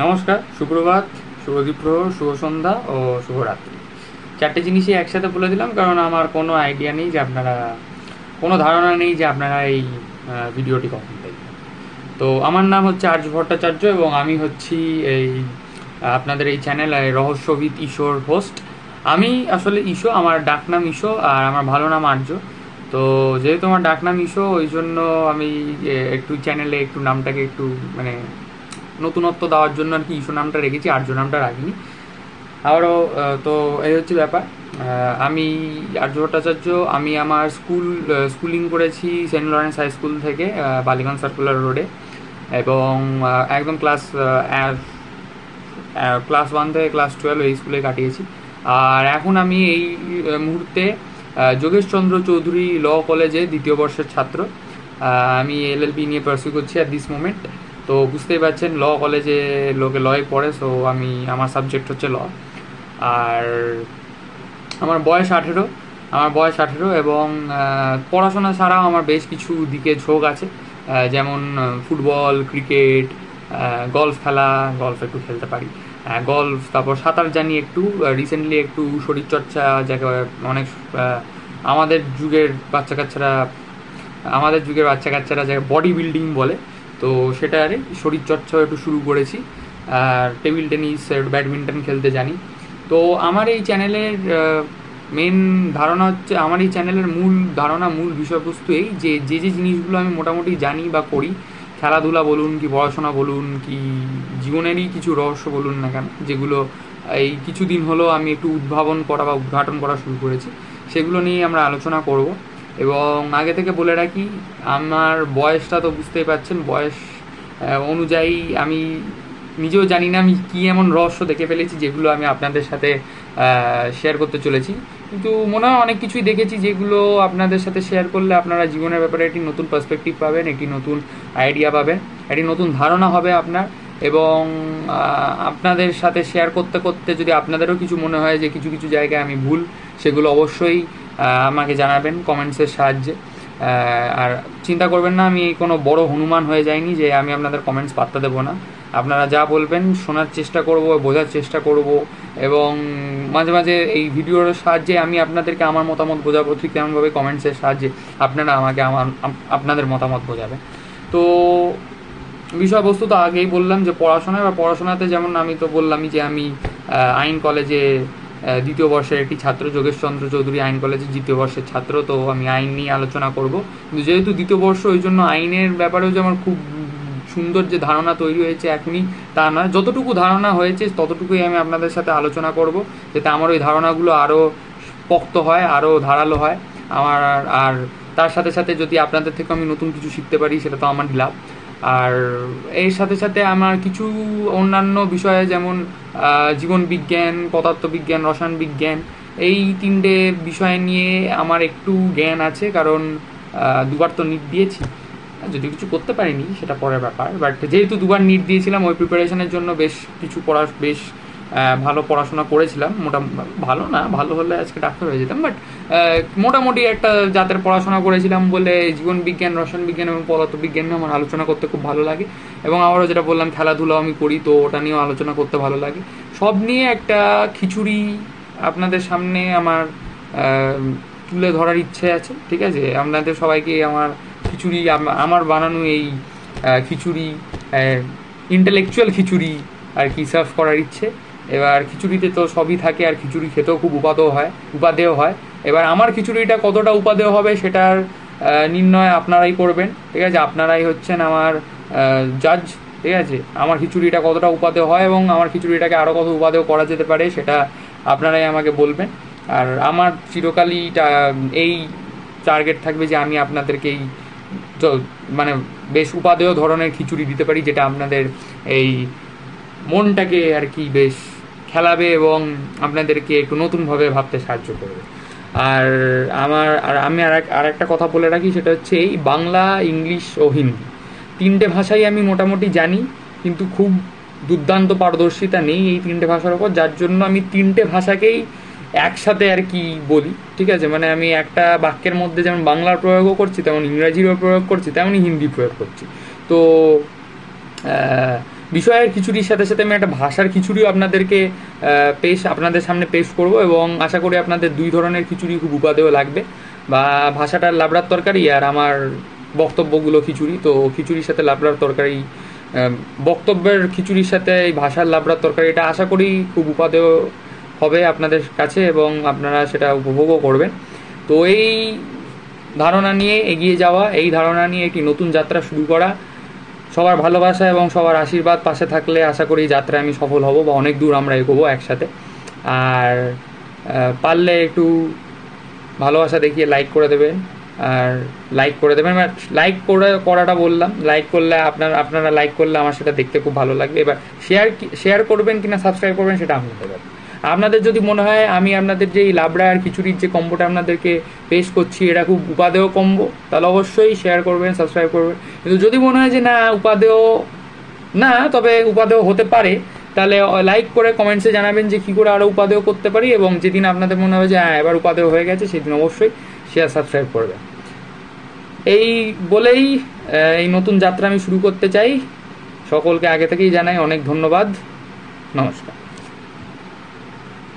নমস্কার, সুপ্রভাত, শুভ দ্বীপ্রহর, শুভ সন্ধ্যা ও শুভরাত্রি। চারটে জিনিসই একসাথে বলে দিলাম কারণ আমার কোনো আইডিয়া নেই যে আপনারা, কোনো ধারণা নেই যে আপনারা এই ভিডিওটি কখন দেখবেন। তো আমার নাম হচ্ছে আর্য ভট্টাচার্য এবং আমি হচ্ছি এই আপনাদের এই চ্যানেল রহস্যবিদ ঈশ্বর হোস্ট। আমি আসলে ঈশো, আমার ডাকনাম ঈশো আর আমার ভালো নাম আর্য। তো যেহেতু আমার ডাকনাম ঈশো, ওই জন্য আমি একটু চ্যানেলে একটু নামটাকে একটু মানে নতুনত্ব দেওয়ার জন্য আর কি ঈশো নামটা রেখেছি, আর্য নামটা রাখিনি। আবারও তো এই হচ্ছে ব্যাপার। আমি আর্য ভট্টাচার্য। আমি আমার স্কুলিং করেছি সেন্ট লরেন্স হাই স্কুল থেকে, বালিগঞ্জ সার্কুলার রোডে, এবং একদম ক্লাস 1 থেকে ক্লাস 12 এই স্কুলে কাটিয়েছি। আর এখন আমি এই মুহূর্তে যোগেশচন্দ্র চৌধুরী ল কলেজে দ্বিতীয় বর্ষের ছাত্র। আমি এলএলবি নিয়ে পার্সিউ করছি অ্যাট দিস মোমেন্ট। তো বুঝতেই পারছেন, ল কলেজে লোকে লয়ে পড়ে, সো আমার সাবজেক্ট হচ্ছে ল। আর আমার বয়স 18। এবং পড়াশোনা ছাড়াও আমার বেশ কিছু দিকে ঝোঁক আছে, যেমন ফুটবল, ক্রিকেট, গলফ খেলা, গলফ একটু খেলতে পারি, গলফ, তারপর সাঁতার জানি একটু, রিসেন্টলি একটু শরীরচর্চা, যাকে অনেক আমাদের যুগের বাচ্চা কাচ্চারা যাকে বডি বিল্ডিং বলে, তো সেটা আরে শরীরচর্চাও একটু শুরু করেছি। আর টেবিল টেনিস, ব্যাডমিন্টন খেলতে জানি। তো আমার এই চ্যানেলের মেন ধারণা হচ্ছে, আমার এই চ্যানেলের মূল ধারণা, মূল বিষয়বস্তু এই যে যে যে জিনিসগুলো আমি মোটামুটি জানি বা করি, খেলাধুলা বলুন কি পড়াশোনা বলুন কি জীবনেরই কিছু রহস্য বলুন না কেন, যেগুলো এই কিছুদিন হলো আমি একটু উদ্ভাবন করা বা উদ্ঘাটন করা শুরু করেছি, সেগুলো নিয়ে আমরা আলোচনা করব। এবং আগে থেকে বলে রাখি, আমার বয়সটা তো বুঝতেই পারছেন, বয়স অনুযায়ী আমি নিজেও জানি না আমি কী এমন রহস্য দেখে ফেলেছি যেগুলো আমি আপনাদের সাথে শেয়ার করতে চলেছি। কিন্তু মনে হয় অনেক কিছুই দেখেছি যেগুলো আপনাদের সাথে শেয়ার করলে আপনারা জীবনের ব্যাপারে একটি নতুন পার্সপেক্টিভ পাবেন, একটি নতুন আইডিয়া পাবেন, একটি নতুন ধারণা হবে আপনার। এবং আপনাদের সাথে শেয়ার করতে করতে যদি আপনাদেরও কিছু মনে হয় যে কিছু কিছু জায়গায় আমি ভুল, সেগুলো অবশ্যই আমাকে জানাবেন কমেন্টসের সাহায্যে। আর চিন্তা করবেন না, আমি কোনো বড় হনুমান হয়ে যাইনি যে আমি আপনাদের কমেন্টস পাত্তা দেবো না। আপনারা যা বলবেন শোনার চেষ্টা করব, বোঝার চেষ্টা করব, এবং মাঝে মাঝে এই ভিডিওর সাহায্যে আমি আপনাদেরকে আমার মতামত বোঝাবো, ঠিক তেমনভাবে কমেন্টসের সাহায্যে আপনারা আমাকে আপনাদের মতামত বোঝাবেন। তো বিষয়বস্তু তো আগেই বললাম যে পড়াশোনাতে যেমন আমি তো বললামই যে আমি আইন কলেজে দ্বিতীয় বর্ষের একটি ছাত্র, যোগেশচন্দ্র চৌধুরী আইন কলেজের দ্বিতীয় বর্ষের ছাত্র। তো আমি আইন নিয়ে আলোচনা করব, কিন্তু যেহেতু দ্বিতীয় বর্ষ, ওই জন্য আইনের ব্যাপারেও যে আমার খুব সুন্দর যে ধারণা তৈরি হয়েছে এখনই তা নয়। যতটুকু ধারণা হয়েছে ততটুকুই আমি আপনাদের সাথে আলোচনা করব, যাতে আমার ওই ধারণাগুলো আরও পোক্ত হয়, আরও ধারালো হয় আমার। আর তার সাথে সাথে যদি আপনাদের থেকে আমি নতুন কিছু শিখতে পারি, সেটা তো আমারই লাভ। আর এর সাথে সাথে আমার কিছু অন্যান্য বিষয়ে, যেমন জীবন বিজ্ঞান, পদার্থবিজ্ঞান, রসায়ন বিজ্ঞান, এই তিনটে বিষয় নিয়ে আমার একটু জ্ঞান আছে, কারণ দুবার তো নিট দিয়েছি। যদি কিছু করতে পারিনি সেটা পরের ব্যাপার, বাট যেহেতু দুবার নিট দিয়েছিলাম, ওই প্রিপারেশনের জন্য বেশ ভালো পড়াশোনা করেছিলাম। ভালো না, ভালো হলে আজকে ডাক্তার হয়ে যেতাম, বাট মোটামুটি একটা জাতের পড়াশোনা করেছিলাম বলে জীবন বিজ্ঞান, রসায়ন বিজ্ঞান এবং পদার্থবিজ্ঞান নিয়ে আমার আলোচনা করতে খুব ভালো লাগে। এবং আবারও যেটা বললাম, খেলাধুলাও আমি করি, তো ওটা নিয়েও আলোচনা করতে ভালো লাগে। সব নিয়ে একটা খিচুড়ি আপনাদের সামনে আমার তুলে ধরার ইচ্ছে আছে, ঠিক আছে? আপনাদের সবাইকে আমার খিচুড়ি, আমার বানানো এই খিচুড়ি, ইন্টেলেকচুয়াল খিচুড়ি আর কি সার্ভ করার ইচ্ছে। এবার খিচুড়িতে তো সবই থাকে, আর খিচুড়ি খেতেও খুব উপাদেয় হয়। এবার আমার খিচুড়িটা কতটা উপাদেয় হবে সেটার নির্ণয় আপনারাই করবেন, ঠিক আছে? আপনারাই হচ্ছেন আমার জাজ, ঠিক আছে? আমার খিচুড়িটা কতটা উপাদেয় হয় এবং আমার খিচুড়িটাকে আরও কত উপাদেয় করা যেতে পারে, সেটা আপনারাই আমাকে বলবেন। আর আমার চিরকালই এই টার্গেট থাকবে যে আমি আপনাদেরকে এই মানে বেশ উপাদেয় ধরনের খিচুড়ি দিতে পারি, যেটা আপনাদের এই মনটাকে আর কি বেশ খেলাবে এবং আপনাদেরকে একটু নতুনভাবে ভাবতে সাহায্য করবে। আর আমি আর একটা কথা বলে রাখি, সেটা হচ্ছে এই বাংলা, ইংলিশ ও হিন্দি তিনটে ভাষাই আমি মোটামুটি জানি, কিন্তু খুব দুর্দান্ত পারদর্শিতা নেই এই তিনটে ভাষার ওপর, যার জন্য আমি তিনটে ভাষাকেই একসাথে আর কি বলি, ঠিক আছে? মানে আমি একটা বাক্যের মধ্যে যেমন বাংলার প্রয়োগও করছি, তেমন ইংরাজিরও প্রয়োগ করছি, তেমনই হিন্দি প্রয়োগ করছি। তো বিষয়ের খিচুড়ির সাথে সাথে আমি একটা ভাষার খিচুড়িও আপনাদেরকে আপনাদের সামনে পেশ করব, এবং আশা করি আপনাদের দুই ধরনের খিচুড়ি খুব উপাদেয় লাগবে, বা ভাষাটার লাবড়ার তরকারি আর আমার বক্তব্যগুলো খিচুড়ি। তো খিচুড়ির সাথে লাবড়ার তরকারি, বক্তব্যের খিচুড়ির সাথে এই ভাষার লাবড়ার তরকারি, এটা আশা করি খুব উপাদেয় হবে আপনাদের কাছে এবং আপনারা সেটা উপভোগও করবেন। তো এই ধারণা নিয়ে এগিয়ে যাওয়া, এই ধারণা নিয়ে একটি নতুন যাত্রা শুরু করা, সবার ভালোবাসা এবং সবার আশীর্বাদ পাশে থাকলে আশা করি যাত্রায় আমি সফল হব বা অনেক দূর আমরা এগোবো একসাথে। আর পারলে একটু ভালোবাসা দেখিয়ে লাইক করে দেবেন, আর লাইক করে দেবেন, করাটা বললাম, লাইক করলে আপনারা লাইক করলে আমার সেটা দেখতে খুব ভালো লাগবে। এবার শেয়ার করবেন কিনা সাবস্ক্রাইব করবেন সেটা আমি বলতে পারবো। আপনাদের যদি মনে হয় আমি আপনাদের যে এই লাবড়া আর খিচুড়ির যে কম্বোটা আপনাদেরকে পেশ করছি এটা খুব উপাদেয় কম্বো, তাহলে অবশ্যই শেয়ার করবেন, সাবস্ক্রাইব করবেন। কিন্তু যদি মনে হয় যে না উপাদেয় না, তবে উপাদেয় হতে পারে, তাহলে লাইক করে কমেন্টসে জানাবেন যে কী করে আরও উপাদেয় করতে পারি, এবং যেদিন আপনাদের মনে হবে যে হ্যাঁ এবার উপাদেয় হয়ে গেছে সেদিন অবশ্যই শেয়ার সাবস্ক্রাইব করবেন। এই বলেই এই নতুন যাত্রা আমি শুরু করতে চাই। সকলকে আগে থেকেই জানাই অনেক ধন্যবাদ। নমস্কার।